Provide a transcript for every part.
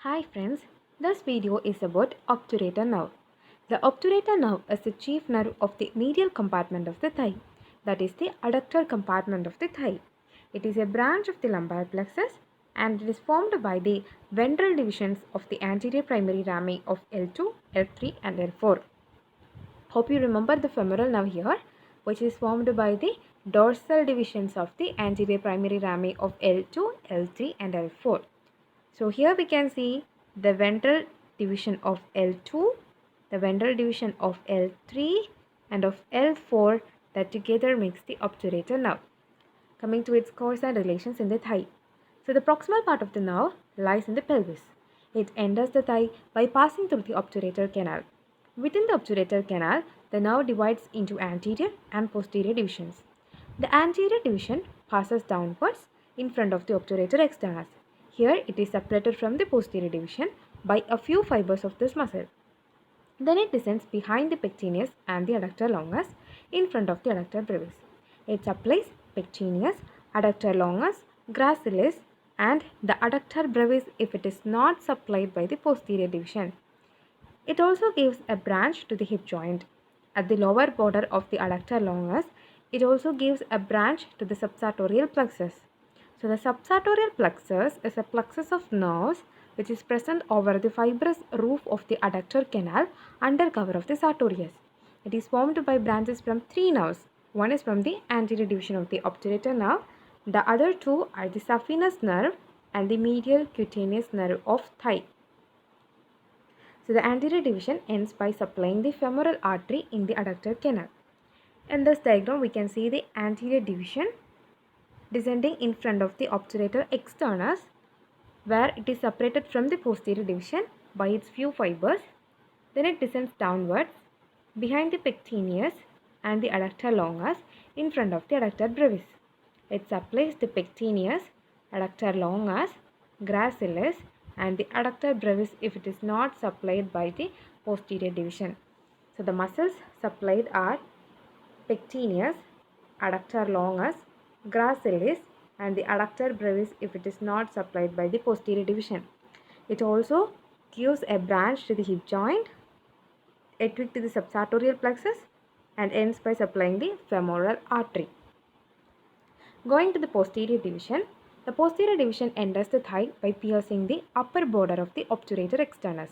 Hi friends, this video is about obturator nerve. The obturator nerve is the chief nerve of the medial compartment of the thigh, that is the adductor compartment of the thigh. It is a branch of the lumbar plexus and it is formed by the ventral divisions of the anterior primary rami of L2, L3 and L4. Hope you remember the femoral nerve here, which is formed by the dorsal divisions of the anterior primary rami of L2, L3 and L4. So here we can see the ventral division of L2, the ventral division of L3 and of L4 that together makes the obturator nerve. Coming to its course and relations in the thigh. So the proximal part of the nerve lies in the pelvis. It enters the thigh by passing through the obturator canal. Within the obturator canal, the nerve divides into anterior and posterior divisions. The anterior division passes downwards in front of the obturator externus. Here it is separated from the posterior division by a few fibers of this muscle. Then it descends behind the pectineus and the adductor longus in front of the adductor brevis. It supplies pectineus, adductor longus, gracilis and the adductor brevis if it is not supplied by the posterior division. It also gives a branch to the hip joint. At the lower border of the adductor longus, it also gives a branch to the subsartorial plexus. So the subsartorial plexus is a plexus of nerves which is present over the fibrous roof of the adductor canal under cover of the sartorius. It is formed by branches from three nerves. One is from the anterior division of the obturator nerve. The other two are the saphenous nerve and the medial cutaneous nerve of thigh. So the anterior division ends by supplying the femoral artery in the adductor canal. In this diagram we can see the anterior division descending in front of the obturator externus where it is separated from the posterior division by its few fibers. Then it descends downwards behind the pectineus and the adductor longus in front of the adductor brevis. It supplies the pectineus, adductor longus, gracilis and the adductor brevis if it is not supplied by the posterior division. So the muscles supplied are pectineus, adductor longus, gracilis and the adductor brevis if it is not supplied by the posterior division. It also gives a branch to the hip joint, a twig to the subsartorial plexus and ends by supplying the femoral artery. Going to the posterior division, the posterior division enters the thigh by piercing the upper border of the obturator externus.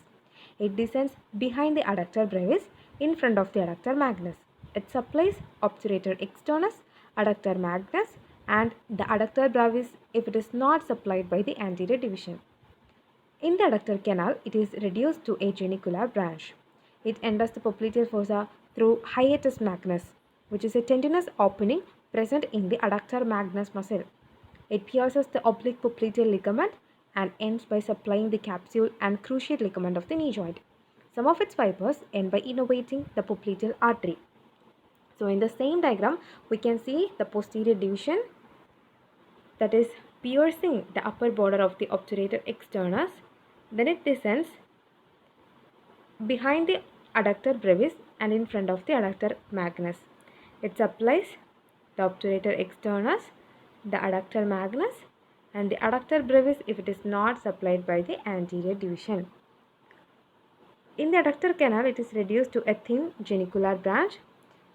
It descends behind the adductor brevis in front of the adductor magnus. It supplies obturator externus, adductor magnus and the adductor brevis if it is not supplied by the anterior division. In the adductor canal, it is reduced to a genicular branch. It enters the popliteal fossa through hiatus magnus, which is a tendinous opening present in the adductor magnus muscle. It pierces the oblique popliteal ligament and ends by supplying the capsule and cruciate ligament of the knee joint. Some of its fibers end by innervating the popliteal artery. So in the same diagram, we can see the posterior division that is piercing the upper border of the obturator externus. Then it descends behind the adductor brevis and in front of the adductor magnus. It supplies the obturator externus, the adductor magnus and the adductor brevis if it is not supplied by the anterior division. In the adductor canal, it is reduced to a thin genicular branch.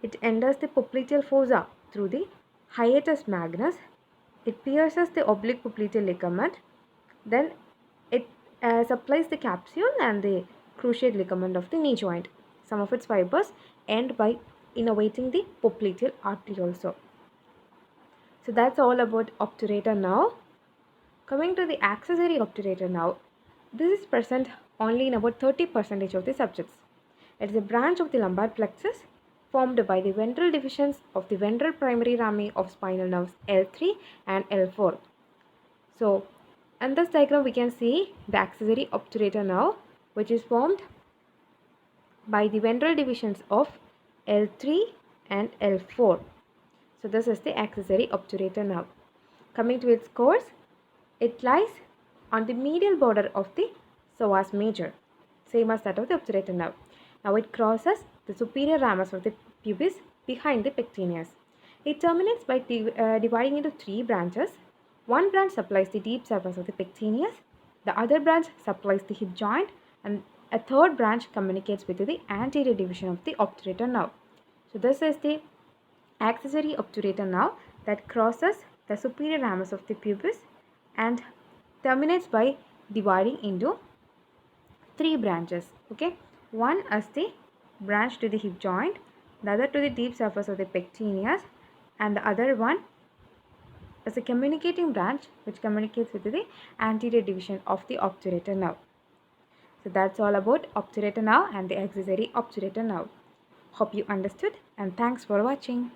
It enters the popliteal fossa through the hiatus magnus. It pierces the oblique popliteal ligament. Then it supplies the capsule and the cruciate ligament of the knee joint. Some of its fibers end by innervating the popliteal artery also. So that's all about obturator nerve. Coming to the accessory obturator nerve, this is present only in about 30% of the subjects. It is a branch of the lumbar plexus formed by the ventral divisions of the ventral primary rami of spinal nerves L3 and L4. So in this diagram we can see the accessory obturator nerve which is formed by the ventral divisions of L3 and L4. So this is the accessory obturator nerve. Coming to its course, it lies on the medial border of the psoas major, same as that of the obturator nerve. Now it crosses the superior ramus of the pubis behind the pectineus. It terminates by dividing into three branches. One branch supplies the deep surface of the pectineus, The other branch supplies the hip joint, and a third branch communicates with the anterior division of the obturator nerve. So this is the accessory obturator nerve that crosses the superior ramus of the pubis and terminates by dividing into three branches. Okay, one as the branch to the hip joint, the other to the deep surface of the pectineus, and the other one as a communicating branch which communicates with the anterior division of the obturator nerve. So that's all about obturator nerve and the accessory obturator nerve. Hope you understood, and thanks for watching.